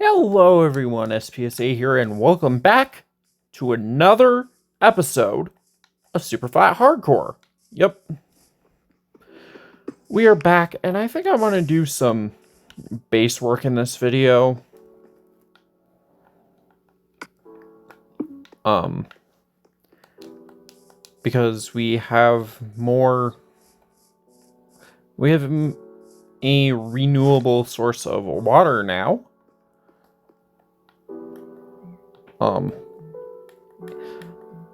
Hello everyone, SPSA here, and welcome back to another episode of Superflat Hardcore. Yep. We are back, and I think I want to do some base work in this video. Because we have a renewable source of water now.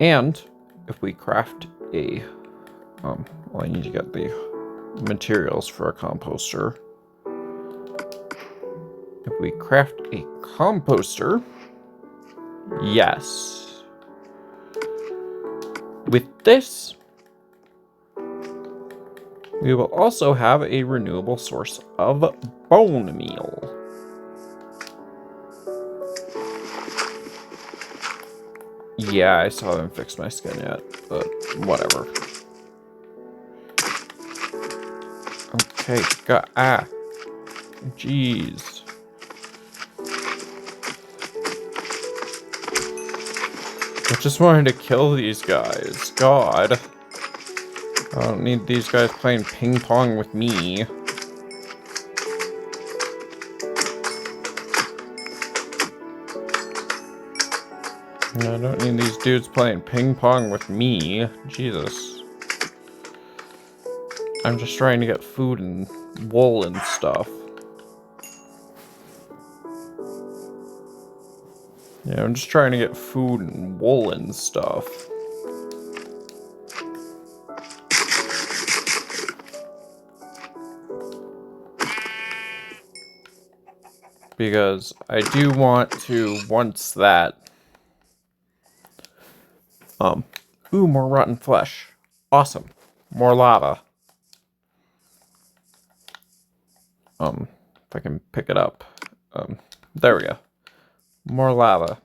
And if we craft a, well, I need to get the materials for a composter. If we craft a composter, yes. With this, we will also have a renewable source of bone meal. Yeah, I still haven't fixed my skin yet, but whatever. Okay, jeez. I just wanted to kill these guys. God. I don't need these guys playing ping pong with me. I don't need these dudes playing ping pong with me. Jesus. I'm just trying to get food and wool and stuff. Yeah, I'm just trying to get food and wool and stuff. Because I do want to, once that... Ooh, more rotten flesh. Awesome. More lava. If I can pick it up. There we go. More lava.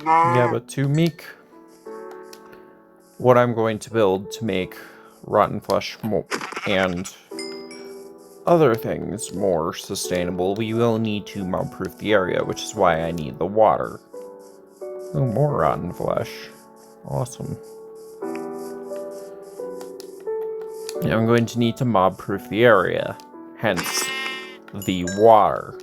Yeah, but to make what I'm going to build to make rotten flesh and other things more sustainable, we will need to mob-proof the area, which is why I need the water. Oh, more rotten flesh. Awesome. Yeah, I'm going to need to mob-proof the area, hence the water.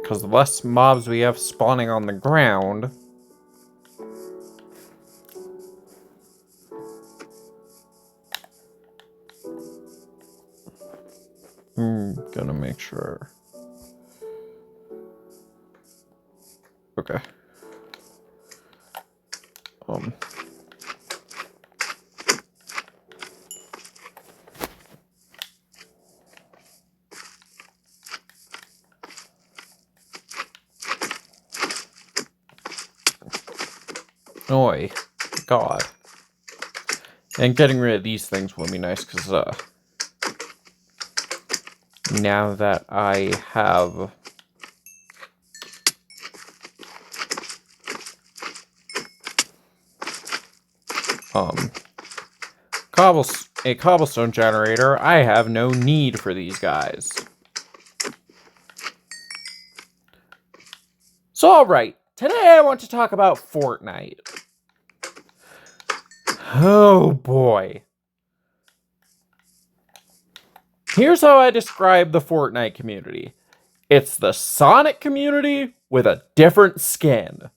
Because the less mobs we have spawning on the ground, I'm gonna make sure. Okay. Oi. God. And getting rid of these things will be nice, because, now that I have... a cobblestone generator, I have no need for these guys. So, alright, today I want to talk about Fortnite. Oh boy. Here's how I describe the Fortnite community. It's the Sonic community with a different skin.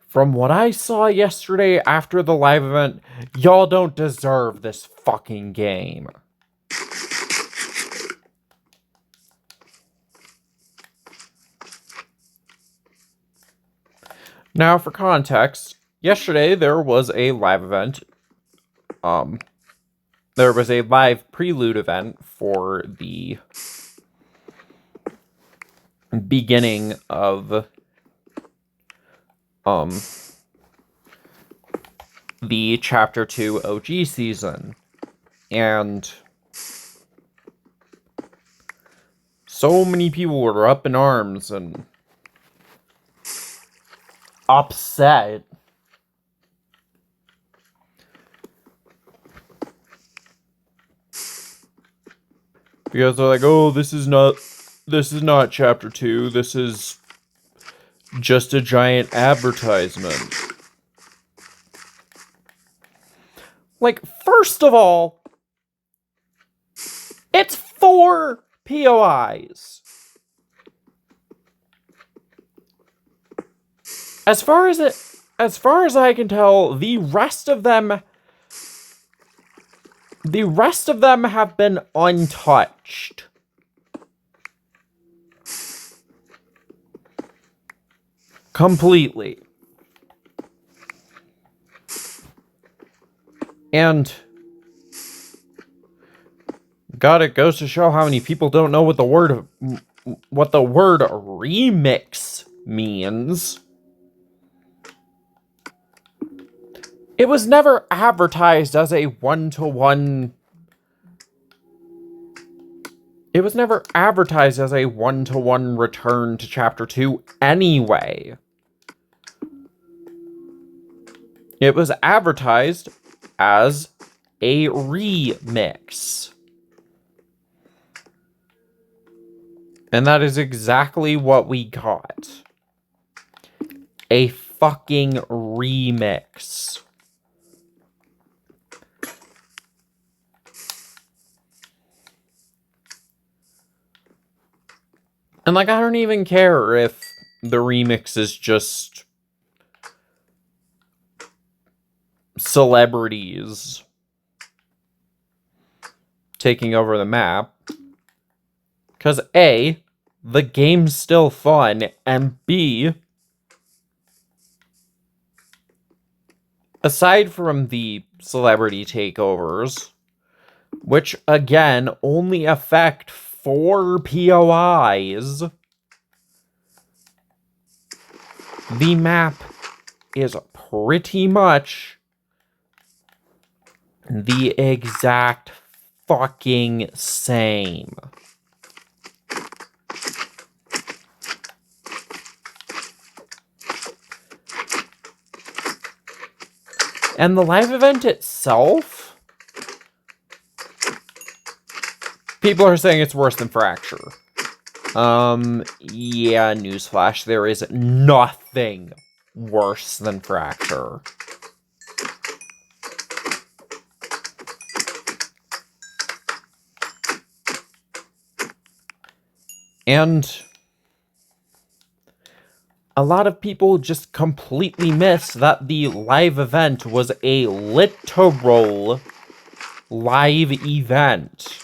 From what I saw yesterday after the live event, y'all don't deserve this fucking game. Now, for context, yesterday there was a live event. There was a live prelude event for the beginning of the Chapter 2 OG season. And so many people were up in arms and upset. Because they're like, oh, this is not Chapter 2, this is just a giant advertisement. Like, first of all, it's 4 POIs. As far as I can tell, the rest of them have been untouched. Completely. And God, it goes to show how many people don't know what the word remix means. It was never advertised as a one-to-one. It was never advertised as a one-to-one return to Chapter 2 anyway. It was advertised as a remix. And that is exactly what we got. A fucking remix. And, like, I don't even care if the remix is just celebrities taking over the map. Because A, the game's still fun, and B, aside from the celebrity takeovers, which, again, only affect 4 POIs, the map is pretty much the exact fucking same. And the live event itself, people are saying it's worse than Fracture. Yeah, newsflash, there is nothing worse than Fracture. And a lot of people just completely miss that the live event was a literal live event.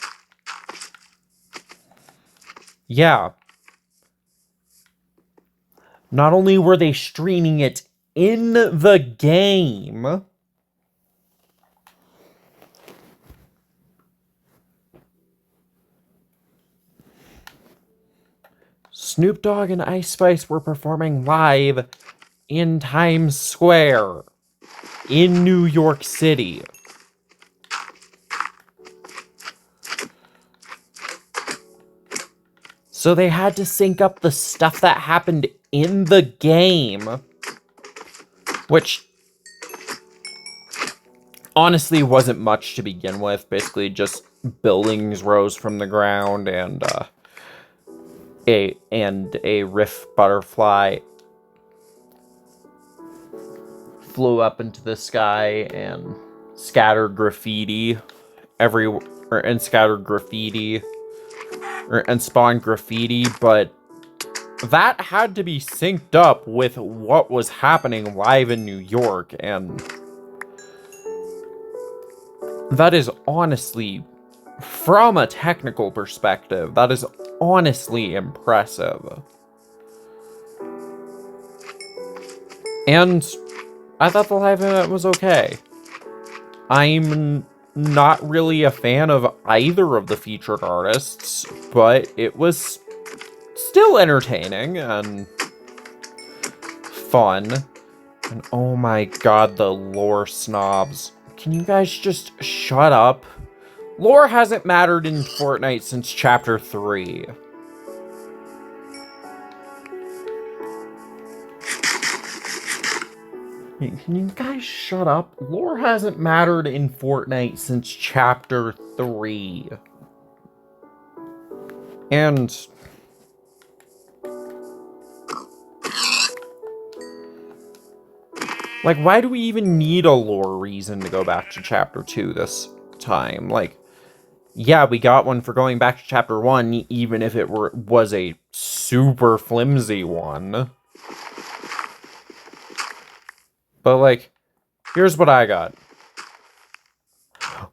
Yeah. Not only were they streaming it in the game, Snoop Dogg and Ice Spice were performing live in Times Square in New York City. So they had to sync up the stuff that happened in the game, which honestly wasn't much to begin with. Basically just buildings rose from the ground and a riff butterfly flew up into the sky and scattered graffiti and spawned graffiti, but that had to be synced up with what was happening live in New York, and that is honestly, from a technical perspective, that is honestly impressive. And I thought the live event was okay. I'm not really a fan of either of the featured artists, but it was still entertaining and fun. And oh my god, the lore snobs. Can you guys just shut up? Lore hasn't mattered in Fortnite since Chapter 3. Can you guys shut up? Lore hasn't mattered in Fortnite since Chapter 3. And... like, why do we even need a lore reason to go back to Chapter 2 this time? Like, yeah, we got one for going back to Chapter 1, even if it was a super flimsy one. But, like, here's what I got.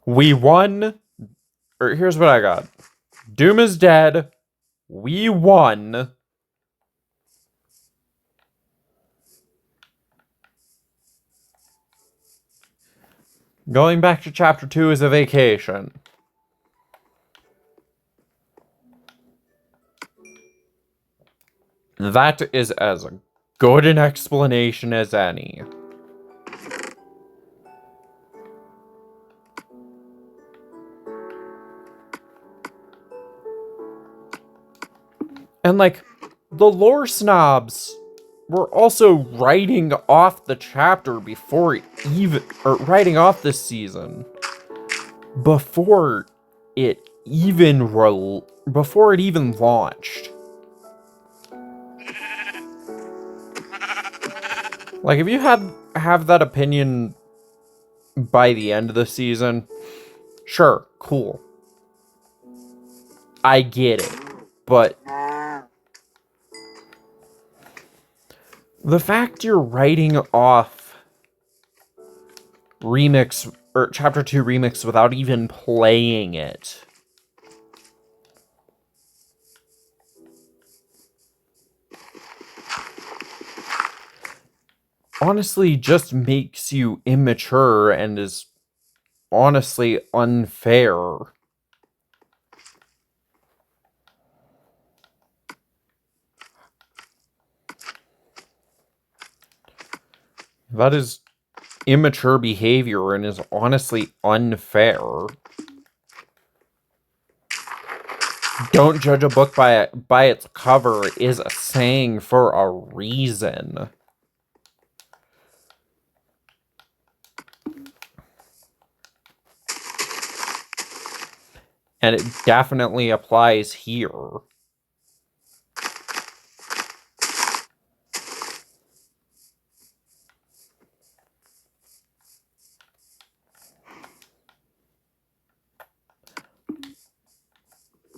We won... or here's what I got. Doom is dead. We won. Going back to Chapter 2 is a vacation. That is as good an explanation as any. And, like, the lore snobs were also writing off the chapter before it even... or writing off this season before it even launched. Like, if you have that opinion by the end of the season, sure, cool. I get it. But the fact you're writing off Remix, or Chapter 2 Remix without even playing it. Honestly just makes you immature and is honestly unfair. That is immature behavior and is honestly unfair. Don't judge a book by its cover is a saying for a reason. And it definitely applies here.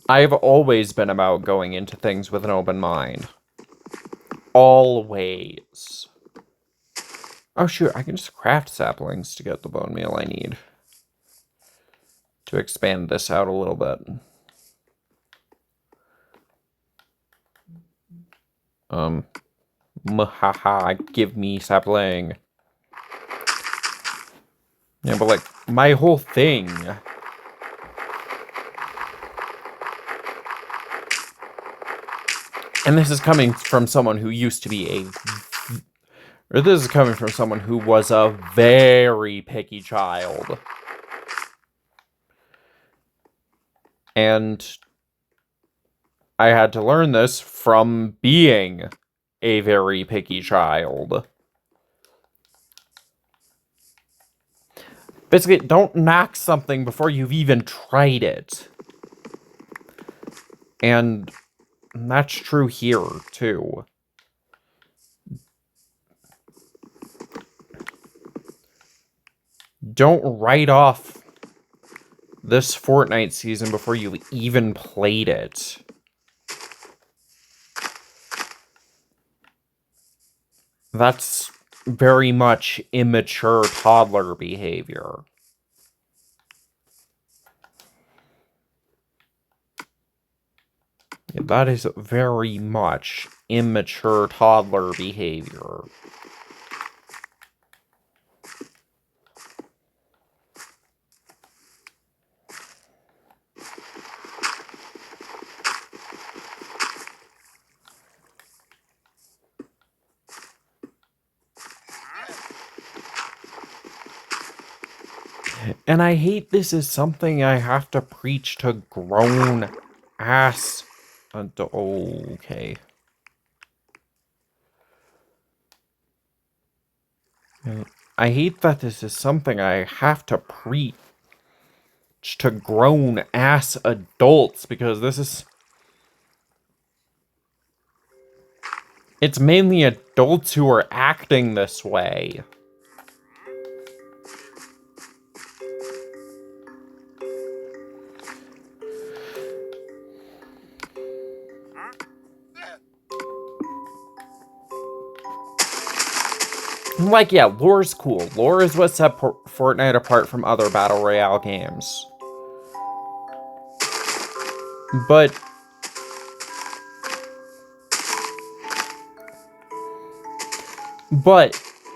I've always been about going into things with an open mind. Always. Oh shoot, I can just craft saplings to get the bone meal I need. To expand this out a little bit. Mhaha, give me sapling. Yeah, but like, my whole thing... and this is coming from someone who used to be or this is coming from someone who was a very picky child. And I had to learn this from being a very picky child. Basically, don't knock something before you've even tried it. And that's true here, too. Don't write off this Fortnite season before you even played it. That's very much immature toddler behavior. Yeah, that is very much immature toddler behavior. And I hate this is something I have to preach to grown ass. Okay. I hate that this is something I have to preach to grown ass adults because this is. It's mainly adults who are acting this way. Like, yeah, lore's cool. Lore is what set Fortnite apart from other Battle Royale games. But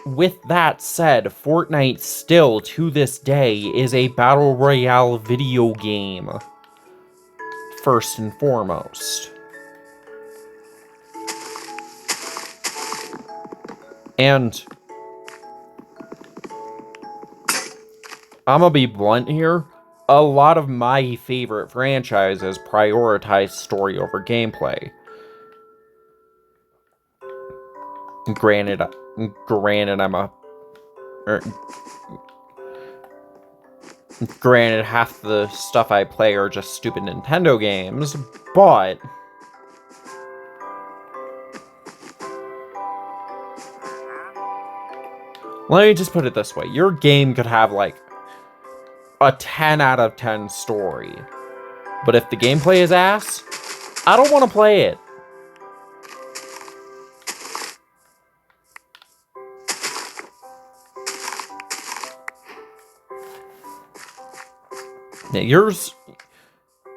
with that said, Fortnite still, to this day, is a Battle Royale video game. First and foremost. And I'm gonna be blunt here. A lot of my favorite franchises prioritize story over gameplay. Granted, I'm a... Granted, half the stuff I play are just stupid Nintendo games, but... Let me just put it this way. Your game could have, like, a 10 out of 10 story. But if the gameplay is ass, I don't want to play it.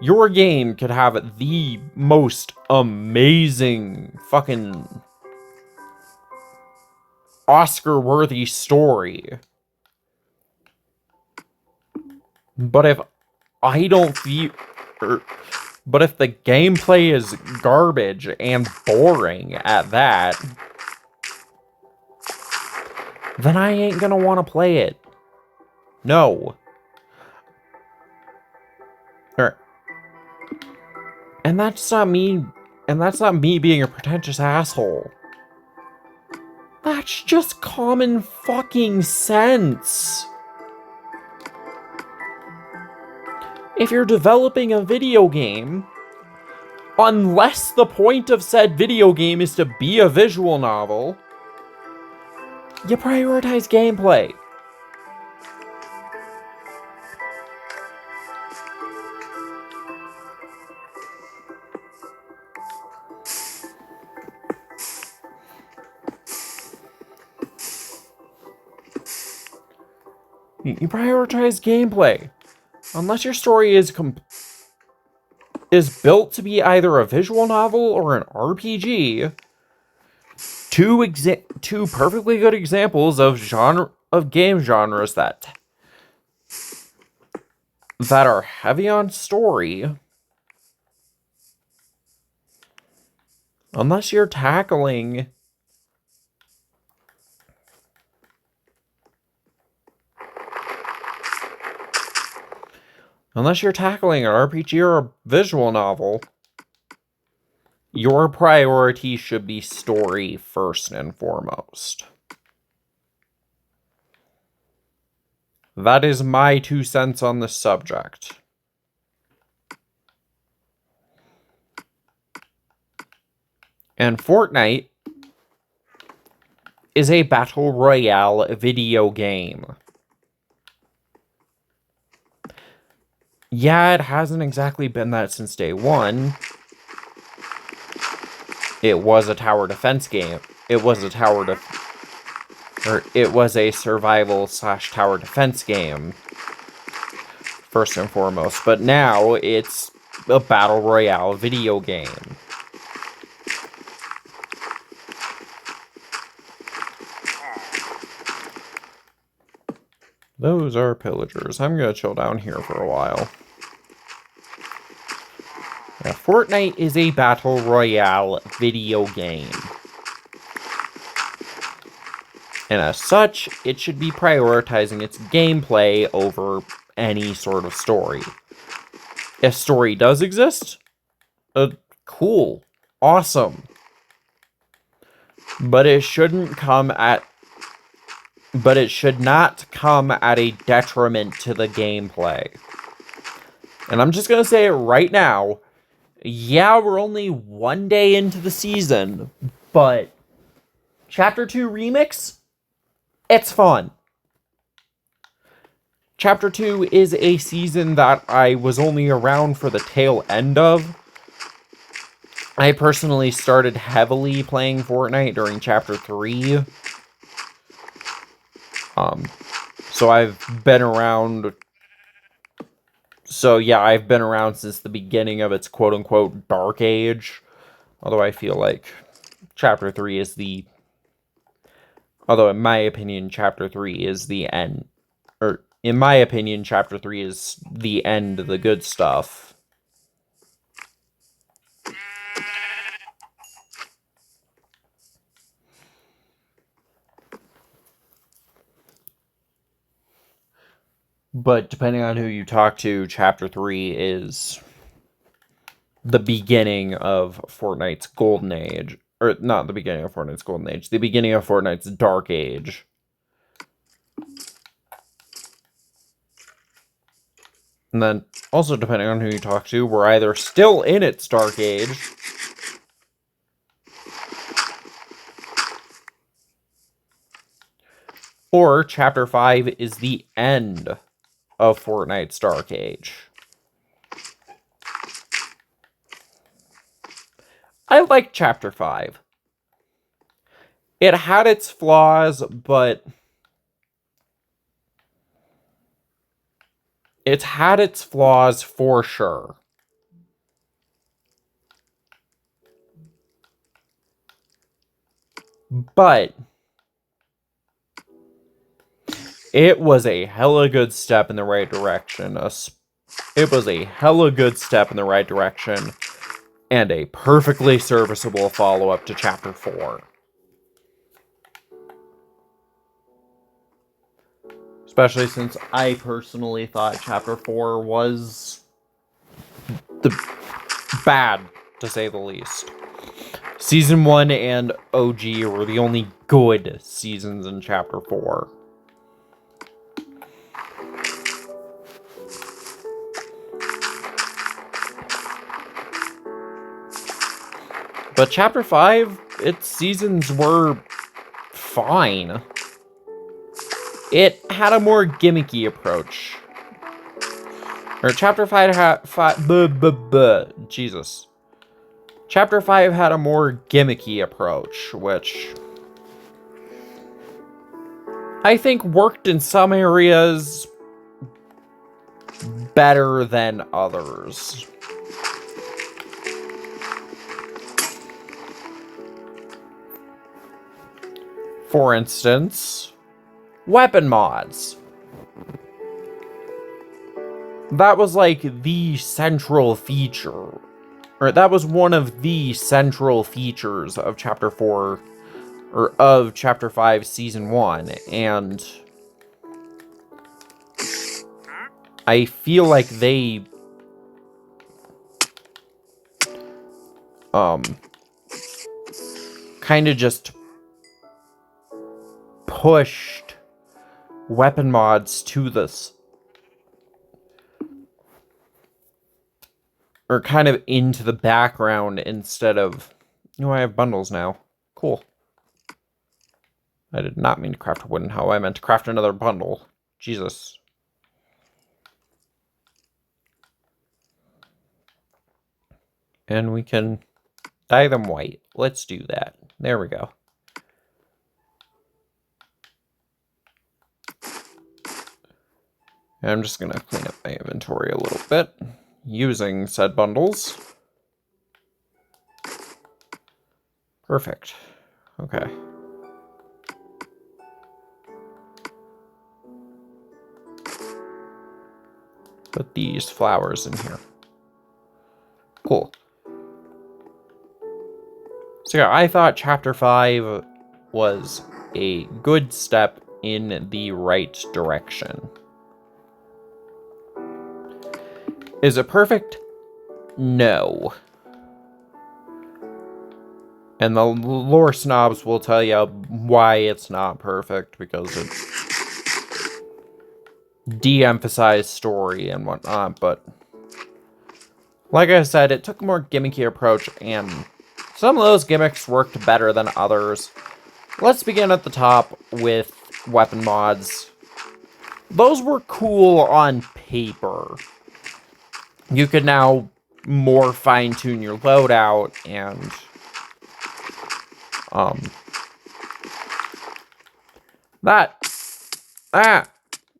Your game could have the most amazing fucking Oscar-worthy story. But if I don't feel... But if the gameplay is garbage and boring at that, then I ain't gonna want to play it. No. And that's not me being a pretentious asshole. That's just common fucking sense. If you're developing a video game, unless the point of said video game is to be a visual novel, you prioritize gameplay. You prioritize gameplay. Unless your story is built to be either a visual novel or an RPG. Two perfectly good examples of game genres that are heavy on story. Unless you're tackling an RPG or a visual novel, your priority should be story first and foremost. That is my 2 cents on this subject. And Fortnite is a battle royale video game. Yeah, it hasn't exactly been that since day one. It was a tower defense game. It was a survival / tower defense game, first and foremost. But now it's a battle royale video game. Those are pillagers. I'm gonna chill down here for a while. Now, Fortnite is a battle royale video game. And as such, it should be prioritizing its gameplay over any sort of story. If story does exist, cool, awesome. But it should not come at a detriment to the gameplay. And I'm just gonna say it right now. Yeah, we're only one day into the season, but Chapter 2 Remix, it's fun. Chapter 2 is a season that I was only around for the tail end of. I personally started heavily playing Fortnite during Chapter 3. So I've been around... So yeah, I've been around since the beginning of its quote-unquote dark age. Although I feel like Chapter 3 is the... Although in my opinion, Chapter 3 is the end. Or, in my opinion, Chapter 3 is the end of the good stuff. But depending on who you talk to, Chapter 3 is the beginning of Fortnite's golden age. Or, not the beginning of Fortnite's golden age. The beginning of Fortnite's dark age. And then, also depending on who you talk to, we're either still in its dark age, or Chapter 5 is the end of Fortnite's dark age. I like Chapter 5. It had its flaws, but it's had its flaws for sure. But it was a hella good step in the right direction. It was a hella good step in the right direction, and a perfectly serviceable follow-up to Chapter 4. Especially since I personally thought Chapter 4 was bad, to say the least. Season 1 and OG were the only good seasons in Chapter 4. But Chapter 5, its seasons were fine. It had a more gimmicky approach. Or Chapter 5 had... Jesus. Chapter 5 had a more gimmicky approach, which I think worked in some areas better than others. For instance, weapon mods. That was like the central feature. Or that was one of the central features of Chapter 4, or of Chapter 5 Season 1, and I feel like they kind of just pushed weapon mods to this, or kind of into the background instead of, I have bundles now. Cool. I did not mean to craft a wooden hoe. I meant to craft another bundle. Jesus. And we can dye them white. Let's do that. There we go. And I'm just going to clean up my inventory a little bit using said bundles. Perfect. Okay. Put these flowers in here. Cool. So yeah, I thought Chapter 5 was a good step in the right direction. Is it perfect? No. And the lore snobs will tell you why it's not perfect, because it de-emphasized story and whatnot, but like I said, it took a more gimmicky approach, and some of those gimmicks worked better than others. Let's begin at the top with weapon mods. Those were cool on paper. You could now more fine-tune your loadout, and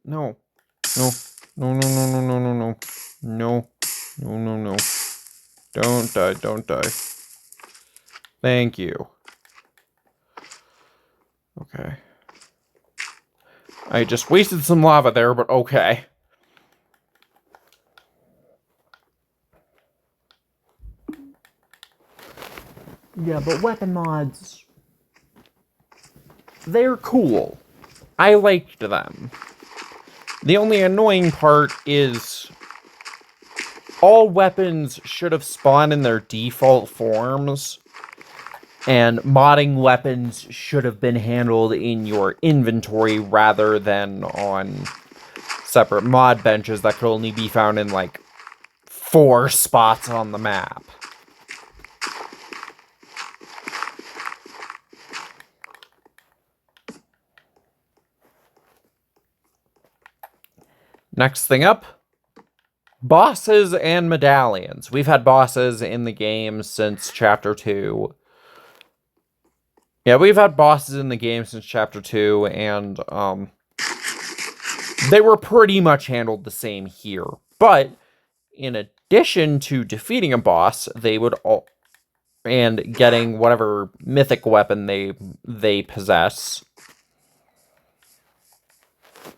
no, don't die. Thank you. Okay. I just wasted some lava there, but okay. Yeah, but weapon mods, they're cool. I liked them. The only annoying part is all weapons should have spawned in their default forms, and modding weapons should have been handled in your inventory rather than on separate mod benches that could only be found in like 4 spots on the map. Next thing up, bosses and medallions. We've had bosses in the game since Chapter 2. Yeah, we've had bosses in the game since Chapter 2, and they were pretty much handled the same here. But in addition to defeating a boss, they would and getting whatever mythic weapon they possess.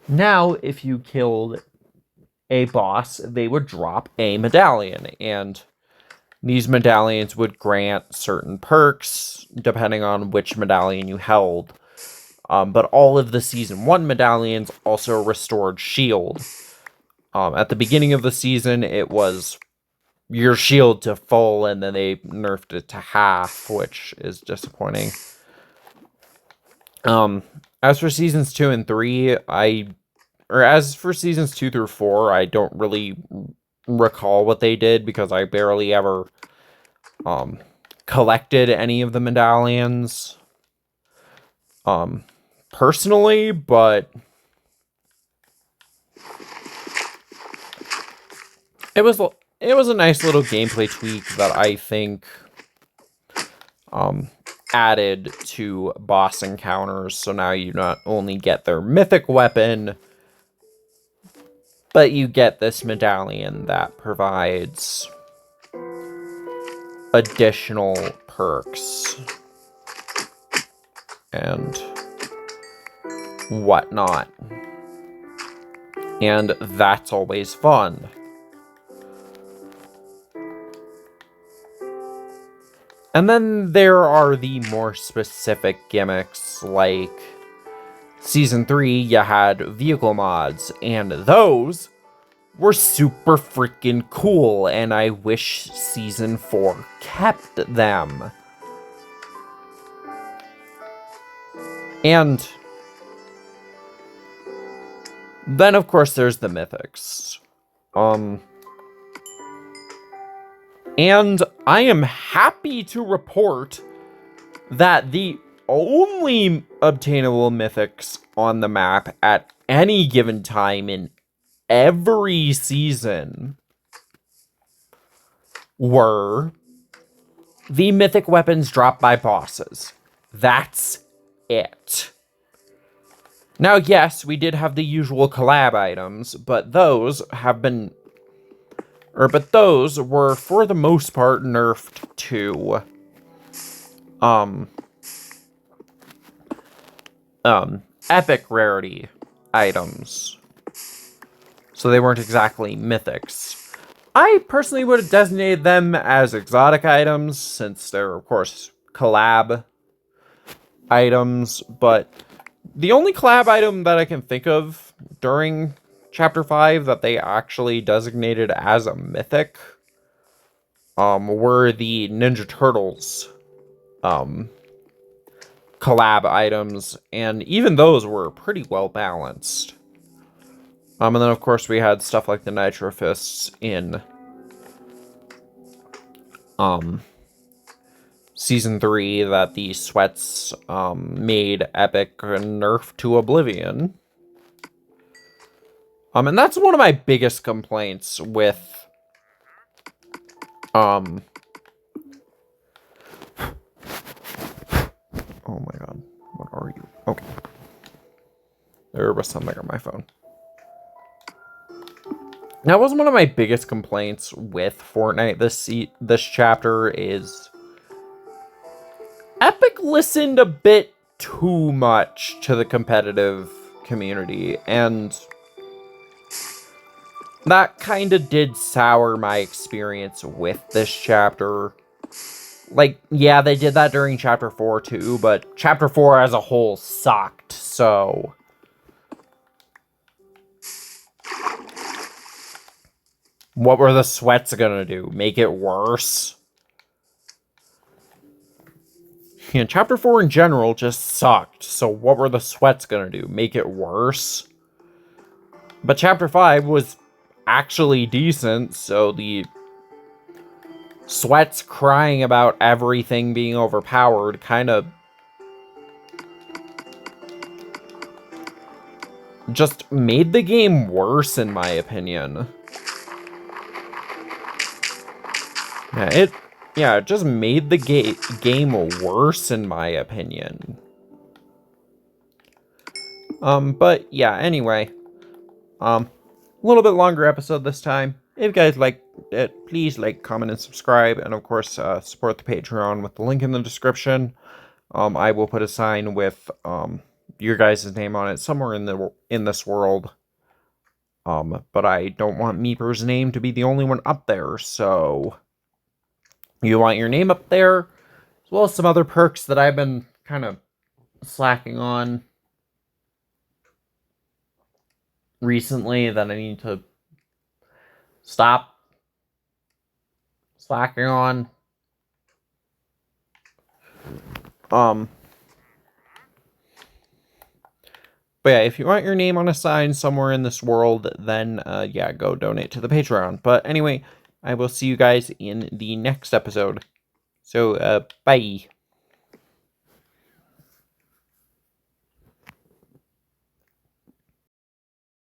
Now, if you killed a boss, they would drop a medallion, and these medallions would grant certain perks depending on which medallion you held. But all of the Season 1 medallions also restored shield. At the beginning of the season, it was your shield to full, and then they nerfed it to half, which is disappointing. As for Seasons 2 and 3, as for Seasons 2 through 4, I don't really recall what they did, because I barely ever collected any of the medallions personally, but it was a nice little gameplay tweak that I think added to boss encounters. So now you not only get their mythic weapon, but you get this medallion that provides additional perks and whatnot. And that's always fun. And then there are the more specific gimmicks, like Season 3, you had vehicle mods, and those were super freaking cool, and I wish Season 4 kept them. And then, of course, there's the mythics. And I am happy to report that the only obtainable mythics on the map at any given time in every season were the mythic weapons dropped by bosses. That's it. Now, yes, we did have the usual collab items, but those were, for the most part, nerfed to epic rarity items. So they weren't exactly mythics. I personally would have designated them as exotic items, since they're, of course, collab items, but The only collab item that I can think of during Chapter 5 that they actually designated as a mythic were the Ninja Turtles collab items, and even those were pretty well balanced. And then of course we had stuff like the Nitro Fists in Season 3 that the sweats made epic and nerfed to oblivion. And that's one of my biggest complaints with oh my god, what are you? Okay. There was something on my phone. That was one of my biggest complaints with Fortnite this chapter is Epic listened a bit too much to the competitive community, and that kind of did sour my experience with this chapter. Like, yeah, they did that during Chapter 4 too, but Chapter 4 as a whole sucked, so... What were the sweats gonna do? Make it worse? Yeah, Chapter 4 in general just sucked, so what were the sweats gonna do? Make it worse? But Chapter 5 was actually decent, so the sweats crying about everything being overpowered kind of just made the game worse, in my opinion. Yeah, it just made the game worse, in my opinion. But yeah, anyway. A little bit longer episode this time. If you guys liked it, please like, comment, and subscribe. And of course, support the Patreon with the link in the description. I will put a sign with your guys' name on it somewhere in this world. But I don't want Meeper's name to be the only one up there, so you want your name up there, as well as some other perks that I've been kind of slacking on recently that I need to stop slacking on. But yeah, if you want your name on a sign somewhere in this world, then yeah, go donate to the Patreon. But anyway, I will see you guys in the next episode. So, bye.